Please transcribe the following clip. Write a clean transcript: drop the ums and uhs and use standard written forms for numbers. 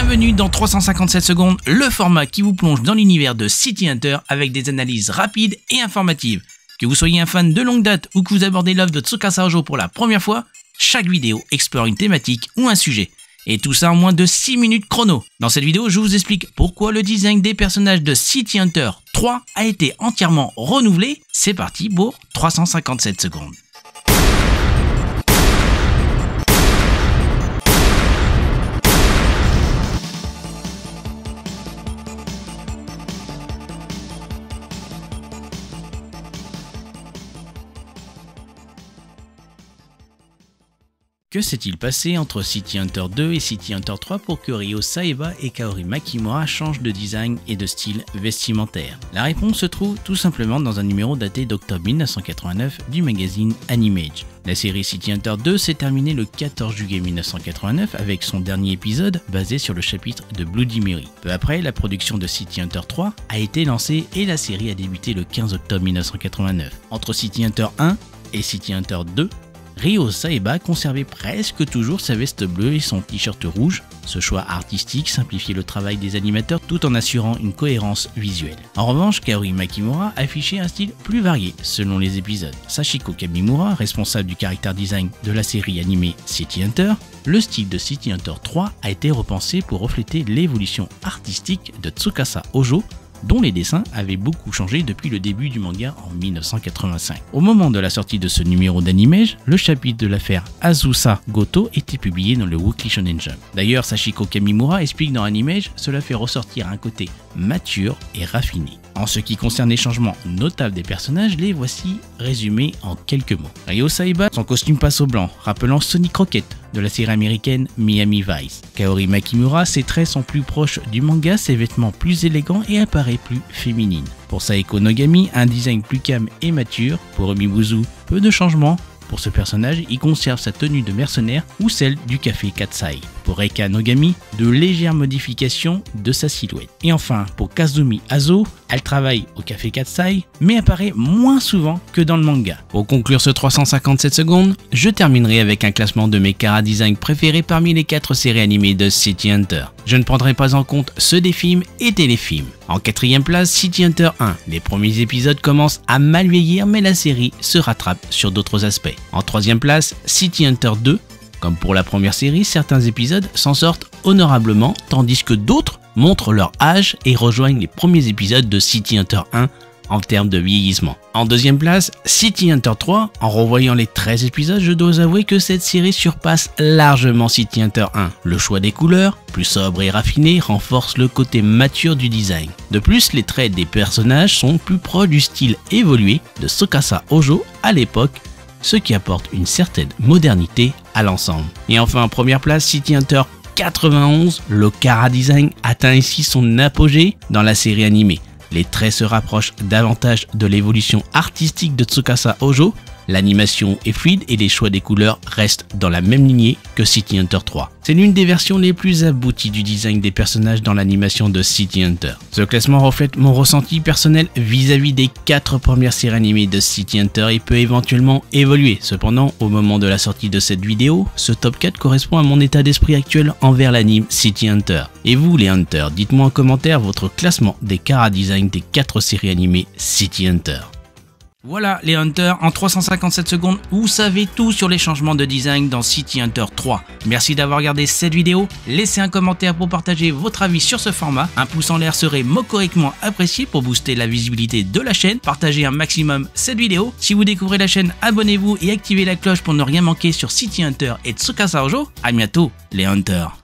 Bienvenue dans 357 secondes, le format qui vous plonge dans l'univers de City Hunter avec des analyses rapides et informatives. Que vous soyez un fan de longue date ou que vous abordez l'œuvre de Tsukasa Ojo pour la première fois, chaque vidéo explore une thématique ou un sujet. Et tout ça en moins de 6 minutes chrono. Dans cette vidéo, je vous explique pourquoi le design des personnages de City Hunter 3 a été entièrement renouvelé. C'est parti pour 357 secondes. Que s'est-il passé entre City Hunter 2 et City Hunter 3 pour que Ryo Saeba et Kaori Makimura changent de design et de style vestimentaire? La réponse se trouve tout simplement dans un numéro daté d'octobre 1989 du magazine Animage. La série City Hunter 2 s'est terminée le 14 juillet 1989 avec son dernier épisode basé sur le chapitre de Bloody Mary. Peu après, la production de City Hunter 3 a été lancée et la série a débuté le 15 octobre 1989. Entre City Hunter 1 et City Hunter 2, Ryo Saeba conservait presque toujours sa veste bleue et son t-shirt rouge. Ce choix artistique simplifiait le travail des animateurs tout en assurant une cohérence visuelle. En revanche, Kaori Makimura affichait un style plus varié selon les épisodes. Sachiko Kamimura, responsable du character design de la série animée City Hunter, le style de City Hunter 3 a été repensé pour refléter l'évolution artistique de Tsukasa Ojo, dont les dessins avaient beaucoup changé depuis le début du manga en 1985. Au moment de la sortie de ce numéro d'Animage, le chapitre de l'affaire Azusa Goto était publié dans le Weekly Shonen Jump. D'ailleurs, Sachiko Kamimura explique dans Animage, cela fait ressortir un côté mature et raffiné. En ce qui concerne les changements notables des personnages, les voici résumés en quelques mots. Ryo Saeba, son costume passe au blanc, rappelant Sonic Rocket de la série américaine Miami Vice. Kaori Makimura, ses traits sont plus proches du manga, ses vêtements plus élégants et apparaît plus féminine. Pour Saeko Nogami, un design plus calme et mature. Pour Umibuzu, peu de changements. Pour ce personnage, il conserve sa tenue de mercenaire ou celle du café Katsai. Pour Reika Nogami, de légères modifications de sa silhouette. Et enfin, pour Kazumi Azo, elle travaille au café Katsai, mais apparaît moins souvent que dans le manga. Pour conclure ce 357 secondes, je terminerai avec un classement de mes chara design préférés parmi les 4 séries animées de City Hunter. Je ne prendrai pas en compte ceux des films et téléfilms. En 4e place, City Hunter 1. Les premiers épisodes commencent à mal vieillir, mais la série se rattrape sur d'autres aspects. En 3e place, City Hunter 2. Comme pour la première série, certains épisodes s'en sortent honorablement, tandis que d'autres montrent leur âge et rejoignent les premiers épisodes de City Hunter 1 en termes de vieillissement. En 2e place, City Hunter 3. En revoyant les 13 épisodes, je dois avouer que cette série surpasse largement City Hunter 1. Le choix des couleurs, plus sobre et raffiné, renforce le côté mature du design. De plus, les traits des personnages sont plus proches du style évolué de Tsukasa Ojo à l'époque, ce qui apporte une certaine modernité à l'ensemble. Et enfin en première place, City Hunter 91, le chara design atteint ici son apogée dans la série animée. Les traits se rapprochent davantage de l'évolution artistique de Tsukasa Ojo, l'animation est fluide et les choix des couleurs restent dans la même lignée que City Hunter 3. C'est l'une des versions les plus abouties du design des personnages dans l'animation de City Hunter. Ce classement reflète mon ressenti personnel vis-à-vis des 4 premières séries animées de City Hunter et peut éventuellement évoluer. Cependant, au moment de la sortie de cette vidéo, ce top 4 correspond à mon état d'esprit actuel envers l'anime City Hunter. Et vous les Hunters, dites-moi en commentaire votre classement des chara design des 4 séries animées City Hunter. Voilà les Hunters, en 357 secondes, vous savez tout sur les changements de design dans City Hunter 3. Merci d'avoir regardé cette vidéo, laissez un commentaire pour partager votre avis sur ce format. Un pouce en l'air serait correctement apprécié pour booster la visibilité de la chaîne. Partagez un maximum cette vidéo. Si vous découvrez la chaîne, abonnez-vous et activez la cloche pour ne rien manquer sur City Hunter et Tsukasa Ojo. A bientôt les Hunters.